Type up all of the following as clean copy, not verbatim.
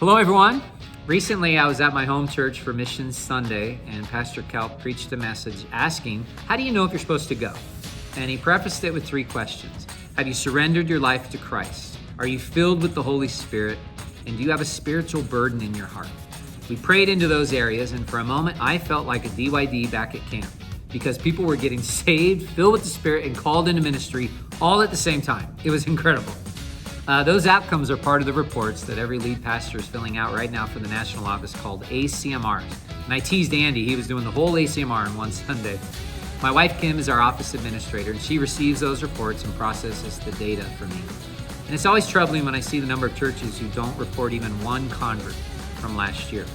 Hello, everyone. Recently, I was at my home church for Missions Sunday, and Pastor Kelp preached a message asking, how do you know if you're supposed to go? And he prefaced it with 3 questions. Have you surrendered your life to Christ? Are you filled with the Holy Spirit? And do you have a spiritual burden in your heart? We prayed into those areas, and for a moment, I felt like a DYD back at camp because people were getting saved, filled with the Spirit, and called into ministry all at the same time. It was incredible. Those outcomes are part of the reports that every lead pastor is filling out right now for the national office called ACMR. And I teased Andy, he was doing the whole ACMR in one Sunday. My wife, Kim, is our office administrator, and she receives those reports and processes the data for me. And it's always troubling when I see the number of churches who don't report even one convert from last year.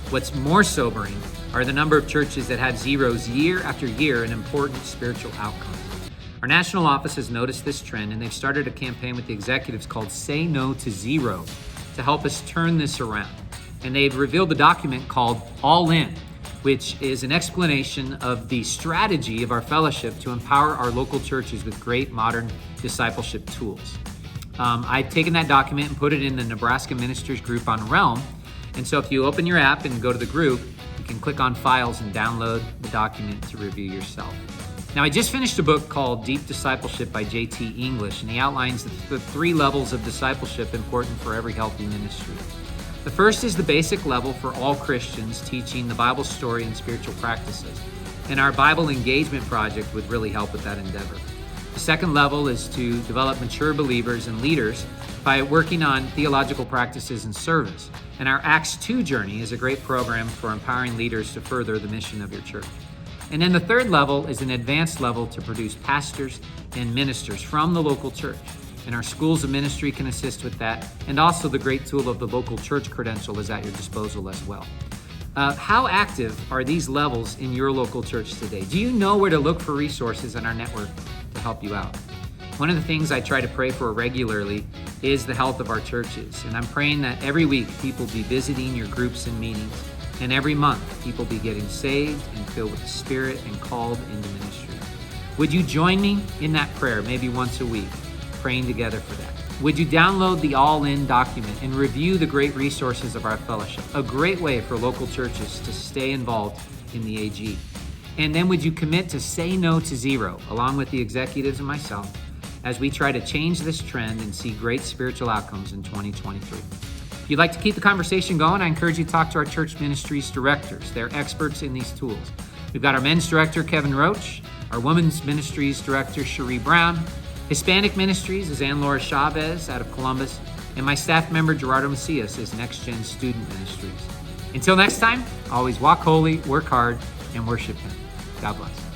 What's more sobering are the number of churches that have zeros year after year in important spiritual outcomes. Our national office has noticed this trend, and they've started a campaign with the executives called Say No to Zero to help us turn this around. And they've revealed the document called All In, which is an explanation of the strategy of our fellowship to empower our local churches with great modern discipleship tools. I've taken that document and put it in the Nebraska Ministers group on Realm. And so if you open your app and go to the group, you can click on Files and download the document to review yourself. Now, I just finished a book called Deep Discipleship by J.T. English, and he outlines the 3 levels of discipleship important for every healthy ministry. The first is the basic level for all Christians, teaching the Bible story and spiritual practices. And our Bible engagement project would really help with that endeavor. The second level is to develop mature believers and leaders by working on theological practices and service. And our Acts 2 journey is a great program for empowering leaders to further the mission of your church. And then the third level is an advanced level to produce pastors and ministers from the local church. And our schools of ministry can assist with that. And also the great tool of the local church credential is at your disposal as well. How active are these levels in your local church today? Do you know where to look for resources in our network to help you out? One of the things I try to pray for regularly is the health of our churches. And I'm praying that every week people be visiting your groups and meetings. And every month, people be getting saved and filled with the Spirit and called into ministry. Would you join me in that prayer, maybe once a week, praying together for that? Would you download the All-In document and review the great resources of our fellowship? A great way for local churches to stay involved in the AG. And then would you commit to say no to zero, along with the executives and myself, as we try to change this trend and see great spiritual outcomes in 2023? If you'd like to keep the conversation going, I encourage you to talk to our church ministries directors. They're experts in these tools. We've got our men's director, Kevin Roach, our women's ministries director, Cherie Brown, Hispanic ministries is Ann-Laura Chavez out of Columbus, and my staff member, Gerardo Macias, is Next Gen Student Ministries. Until next time, always walk holy, work hard, and worship Him. God bless.